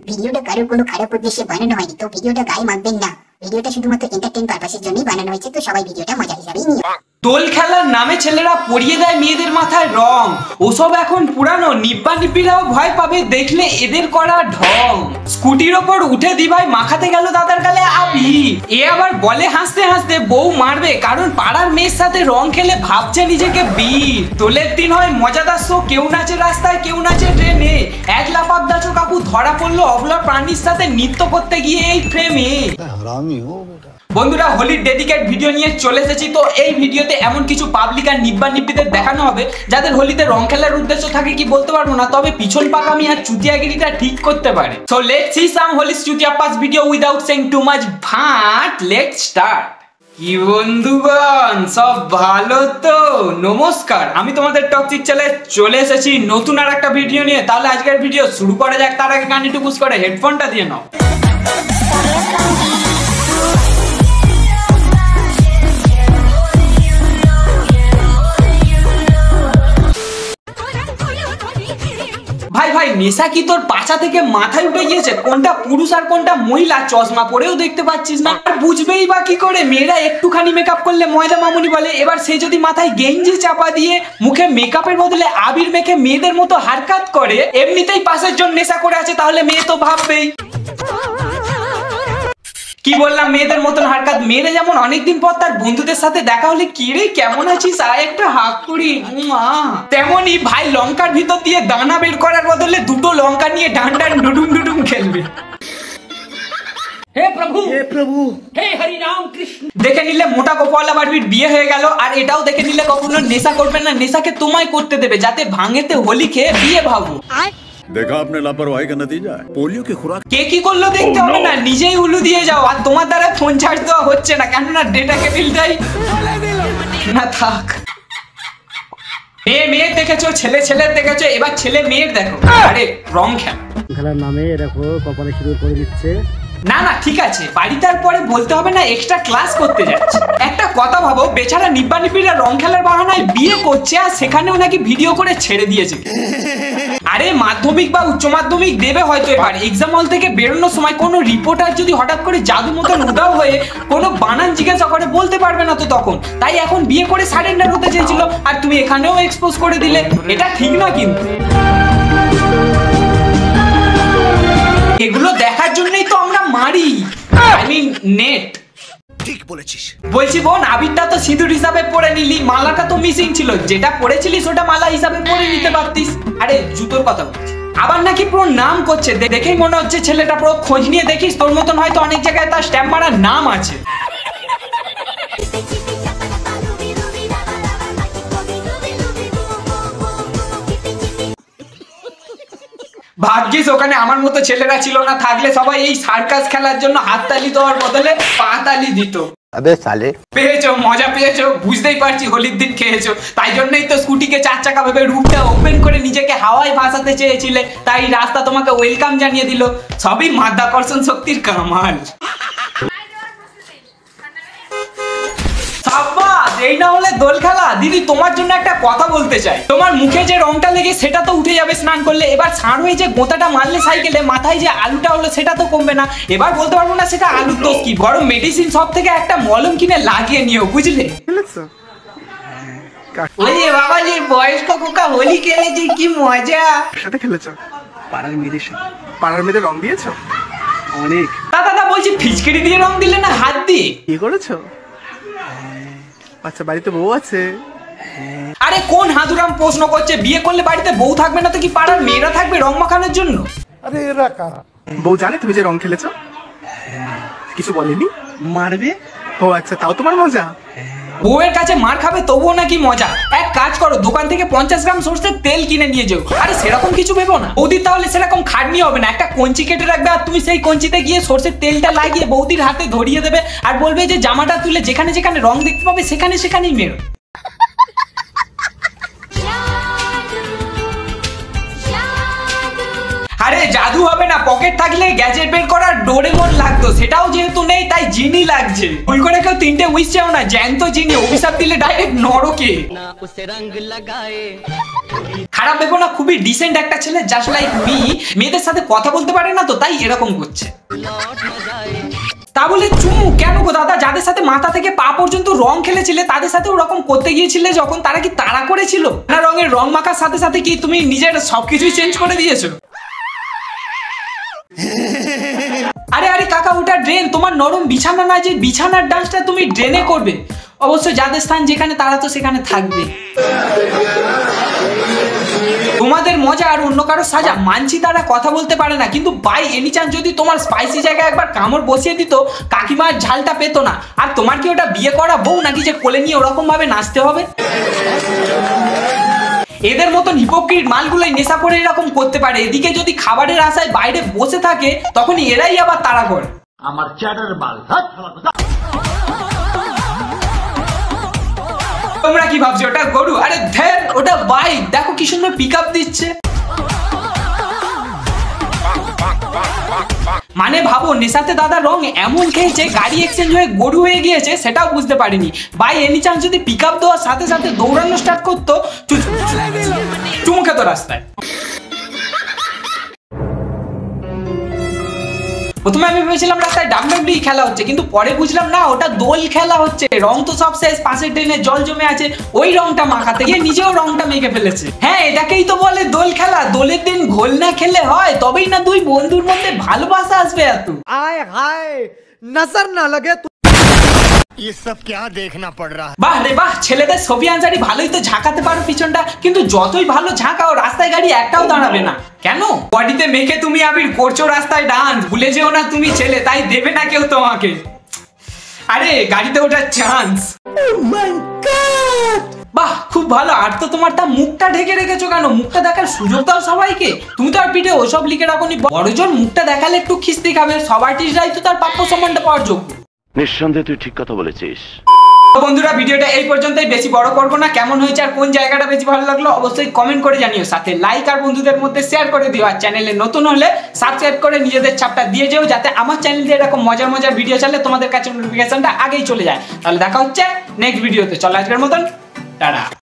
ভিডিওটা কারোর কোনো খারাপ উদ্দেশ্যে বানানো হয়নি, তো ভিডিওটা গায়ে মাখবেন না। ভিডিওটা শুধুমাত্র এন্টারটেইন পারপাসের জন্যই বানানো হয়েছে, তো সবাই ভিডিওটা মজা হিসাবেই নিও। দোল খেলার নামে ছেলেরা পরিয়ে দেয় মেয়েদের মাথায় রং, ওসব এখন পুরানো। নিব্বা নিব্বিরাও ভয় পাবে দেখলে এদের করা ঢং। স্কুটির ওপর উঠে দিভাই মাখাতে গেল দাদার গালে আবির, এ আবার বলে হাসতে হাসতে বউ মারবে, কারণ পাড়ার মেয়ের সাথে রং খেলে ভাবছে নিজেকে বীর। দোলের দিন হয় মজাদার শো, কেউ নাচে রাস্তায় কেউ নাচে ট্রেনে। এক লাপাক দাচো কাকু ধরা পড়লো অবলা প্রাণীর সাথে নৃত্য করতে গিয়ে এই ফ্রেমে। বন্ধুরা, হোলির ডেডিকেট ভিডিও নিয়ে চলে এসেছি। তো এই ভিডিওতে এমন কিছু পাবলিক আর নিব্বা নিব্বিদের দেখানো হবে যাদের হোলিতে রং খেলার উদ্দেশ্য থাকে কি বলতে পারবো না, তবে পিছন পাকামি আর চুতিয়াগিরিটা ঠিক করতে পারে। So let's see some holy চুতিয়া পাস video without saying too much ভাট। Let's start. কি বন্ধুগণ, সব ভালো তো? নমস্কার, আমি তোমাদের টক্সিক চ্যানেলে চলে এসেছি নতুন আর একটা ভিডিও নিয়ে। তাহলে আজকের ভিডিও শুরু করা যাক। তার আগে কানে টুকুস করে হেডফোনটা দিয়ে নাও। ভাই ভাই, নেশা কি তোর পাছা থেকে মাথায় উঠে গিয়েছে? কোনটা পুরুষ আর কোনটা মহিলা চশমা পরেও দেখতে পাচ্ছিস না? আর বুঝবেই বা কি করে? মেয়েরা একটুখানি মেকআপ করলে ময়দা মামুনি বলে। এবার সে যদি মাথায় গেঞ্জি চাপা দিয়ে মুখে মেকআপের বদলে আবির মেখে মেয়েদের মতো হারকাত করে, এমনিতেই পাশের জন নেশা করে আছে, তাহলে মেয়ে তো ভাববেই। কি বললাম, মেয়েদের মতন হারকাত? মেয়েরা যেমন অনেকদিন পর তার বন্ধুদের সাথে দেখা হলে কি রে কেমন আছিস আয় একটা হাক করি, তেমনই ভাই লঙ্কার ভিতর দিয়ে দানা বের করার বদলে দুটো লঙ্কা নিয়ে ডান ডান ডুডুম ডুডুম খেলবে। হে প্রভু, হে প্রভু, হে হরি রাম কৃষ্ণ। দেখে নিলে মোটা কপালা বাড়ির বিয়ে হয়ে গেল। আর এটাও দেখে নিলে কখনো নেশা করবে না, নেশাকে তোমায় করতে দেবে যাতে ভাঙেতে হোলি খেয়ে বিয়ে ভাবো। देखा आपने लापरवाही का नतीजा है। पोलियो की खुराक কে কি করলো দেখতে হবে না, নিজেই উলু দিয়ে যাও। আর তোমার দ্বারা ফোন চার্জ দেওয়া হচ্ছে না, কেননা ডেটা কেবিলটাই না থাক। মেয়ে দেখেছো, ছেলের দেখেছো, এবার ছেলে মেয়ের দেখো। আরে রং খেলার নামে দেখো কপালে সিঁদুর করে দিচ্ছে। না না ঠিক আছে, বাড়ি তারপরে বলতে হবে না এক্সট্রা ক্লাস করতে যাচ্ছে। একটা কথা ভাবো, বেচারা নিব্বা নিব্বিরা রং খেলার বাহানায় বিয়ে করছে আর সেখানেও নাকি ভিডিও করে ছেড়ে দিয়েছে। আরে মাধ্যমিক বা উচ্চ মাধ্যমিক দেবে হয়তো, এবার এক্সাম হল থেকে বেরোনোর সময় কোনো রিপোর্টার যদি হঠাৎ করে জাদু মতন উদাও হয়ে কোনো বানান জিজ্ঞাসা করে বলতে পারবে না তো তখন। তাই এখন বিয়ে করে সারেন্ডার হতে চেয়েছিল আর তুমি এখানেও এক্সপোজ করে দিলে, এটা ঠিক না কিন্তু। এগুলো দেখার জন্যই তো আমরা মারি, আই মিন নেট। ठीक বলেছিস। বলছি বোন, আবিরটা তো সিঁদুর হিসাবে পরে নিলি, মালাটা তো মিসিং ছিল। যেটা পরেছিলিস ওটা মালা হিসাবে পরে নিতে পারতিস। আরে জুতোর কথা বলছি। আবার নাকি পুরো নাম করছে, দেখেই মনে হচ্ছে ছেলেটা পুরো খোঁজ নিয়ে দেখিস, তোর মতন হয়তো অনেক জায়গায় তার স্ট্যাম্প মারার নাম আছে। ভাগ্যিস ওখানে আমার মতো ছেলেরা ছিল না, থাকলে সবাই এই সার্কাস খেলার জন্য হাততালি দেওয়ার বদলে পাতালি দিত। আবে সালে, পেয়েছো মজা পেয়েছো, বুঝতেই পারছি হোলির দিন খেয়েছো। তাই জন্যই তো স্কুটিকে চার চাকা ভেবে রুটটা ওপেন করে নিজেকে হাওয়ায় ভাসাতে চেয়েছিলে, তাই রাস্তা তোমাকে ওয়েলকাম জানিয়ে দিল। সবই মাধ্যাকর্ষণ শক্তির কামাল। এই না হলে দোল খেলা। দিদি তোমার জন্য একটা কথা বলতে চাই, তোমার মুখে যে রংটা লেগে সেটা তো উঠে যাবে স্নান করলে। এবার ছাড় হয়ে যে গোঁতাটা মারলে সাইকেলে, মাথায় যে আলুটা হলো সেটা তো কমবে না। এবার বলতে পারবো না সেটা আলুর দোষ কি, বড় মেডিসিন সব থেকে একটা মলম কিনে লাগিয়ে নিও, বুঝলে? ওই বাবা যে বয়স্ক কোকা হোলি খেলেছি, কি মজা। সাথে খেলেছো পাড়ার মেয়েদের সাথে? পাড়ার মেয়েদের রং দিয়েছো অনেক? দাদা বলছি, ফিচকিরি দিয়ে রং দিলে না হাত দিয়ে? কি করেছো? আচ্ছা, বাড়িতে বউ আছে? আরে কোন হাদুরাম প্রশ্ন করছে? বিয়ে করলে বাড়িতে বউ থাকবে না তো কি পাড়ার মেয়েরা থাকবে রং মাখানোর জন্য? আরে এরা কারা? বউ জানে তুমি যে রং খেলেছো? কিছু বলেনি? মারবে? ও আচ্ছা, তাও তোমার মজা? বউয়ের কাছে মার খাবে তবুও নাকি মজা। এক কাজ করো, দোকান থেকে 50 গ্রাম সরষের তেল কিনে নিয়ে যাও। আরে সেরকম কিছু ভেবো না, বৌদির তাহলে সেরকম খাটনি হবে না। একটা কঞ্চি কেটে রাখবে আর তুমি সেই কঞ্চিতে গিয়ে সরষের তেলটা লাগিয়ে বৌদির হাতে ধরিয়ে দেবে আর বলবে যে জামাটা তুলে যেখানে যেখানে রং দেখতে পাবে সেখানে সেখানেই মেরো। আরে জাদু হবে না, পকেট থাকলে গ্যাজেট বের করার ডোরেমন লাগতো, সেটাও যেহেতু নেই তাই জিনি লাগছে। ভুল করে কেউ 3টে উইশ চাও না, জ্যান্ত জিনি, অভিশাপ দিলে ডাইরেক্ট নরকে। খারাপ ভেবো না, খুবই ডিসেন্ট একটা ছেলে, জাস্ট লাইক মি। মেয়েদের সাথে কথা বলতে পারে না তো তাই এরকম করছে। তা বলে চুমু কেন গো দাদা? যাদের সাথে মাথা থেকে পা পর্যন্ত রং খেলেছিলে তাদের সাথে ওরকম করতে গিয়েছিলে যখন, তারা কি তাড়া করেছিল না? রঙের রং মাখার সাথে সাথে কি তুমি নিজের সবকিছুই চেঞ্জ করে দিয়েছো? আরে আরে কাকা, ওটা ড্রেন, তোমার নরম বিছানা না যে বিছানার ডান্সটা তুমি ড্রেনে করবে। অবশ্য যাদের স্থান যেখানে তারা তো সেখানে থাকবে। তোমাদের মজা আর অন্য কারো সাজা মানছি, তারা কথা বলতে পারে না, কিন্তু বাই এনি চান্স যদি তোমার স্পাইসি জায়গায় একবার কামড় বসিয়ে দিত, কাকিমার ঝালটা পেতো না। আর তোমার কি ওটা বিয়ে করা বউ নাকি যে কোলে নিয়ে ওরকম ভাবে নাচতে হবে? এদের মতন হিপোক্রিট মালগুলোই নেশা করে এরকম করতে পারে। এদিকে যদি খাবারের আশায় বাইরে বসে থাকে তখন এরাই আবার তাড়া করে। আমার চ্যাটার বাল। তোমরা কি ভাবছো ওটা গরু? আরে ধ্যান, ওটা বাইক। দেখো কি সুন্দর পিক আপ দিচ্ছে। মানে ভাবো, নেশাতে দাদা রং এমন খেয়েছে গাড়ি এক্সচেঞ্জ হয়ে গরু হয়ে গিয়েছে সেটাও বুঝতে পারিনি। বাই এনি চান্স যদি পিক আপ দেওয়ার সাথে সাথে দৌড়ানো স্টার্ট করতো, চুমু খেতো রাস্তায়। প্রথমে আমি ভেবেছিলাম রাস্তায় ডাব্লিউডাব্লিউ খেলা হচ্ছে, কিন্তু পরে বুঝলাম না, ওটা দোল খেলা হচ্ছে। রং তো সব শেষ, পাশের ট্রেনে জল জমে আছে, ওই রংটা মাখাতে গিয়ে নিজেও রংটা মেখে ফেলেছে। হ্যাঁ, এটাকেই তো বলে দোল খেলা। দোলের দিন ঘোল না খেলে হয়? তবেই না দুই বন্ধুর মধ্যে ভালোবাসা আসবে এত। आय हाय नजर ना लगे ये सब क्या देखना पड़ रहा है? বাহ রে বাহ, ছেলেদের সোফি আনসারি ভালোই তো ঝাঁকাতে পারো পিছনটা, কিন্তু যতই ভালো ঝাঁকাও রাস্তায় গাড়ি একটাও দাঁড়াবে না। কেন? বডিতে মেখে তুমি আবির করছো রাস্তায় ডান্স, ভুলে যেও না তুমি ছেলে, তাই দেবে না কেউ তোমাকে। আরে গাড়িতে ওঠার চান্স। বাহ, খুব ভালো। আর তো তোমার তা মুখটা ঢেকে রেখেছো কেন? মুখটা দেখার সুযোগ দাও সবাইকে। তুমি তো আর পিঠে ওসব লিখে রাখোনি। বড়জন মুখটা দেখালে একটু খিস্তি খাবে। সব আর্টিস্টরাই তো তার প্রাপ্য সম্মানটা পাওয়ার যোগ্য। নিঃসন্দেহে তুই ঠিক কথা বলেছিস। বন্ধুরা, ভিডিওটা এই পর্যন্তই, বেশি বড় করবো না। কেমন হয়েছে আর কোন জায়গাটা বেশি ভালো লাগলো অবশ্যই কমেন্ট করে জানিও, সাথে লাইক আর বন্ধুদের মধ্যে শেয়ার করে দিও। আর চ্যানেলে নতুন হলে সাবস্ক্রাইব করে নিজেদের ছাপটা দিয়ে যেও, যাতে আমার চ্যানেলে এরকম মজার মজার ভিডিও চাইলে তোমাদের কাছে নোটিফিকেশনটা আগেই চলে যায়। তাহলে দেখা হচ্ছে নেক্সট ভিডিওতে। চলো আজকের মতন টাটা।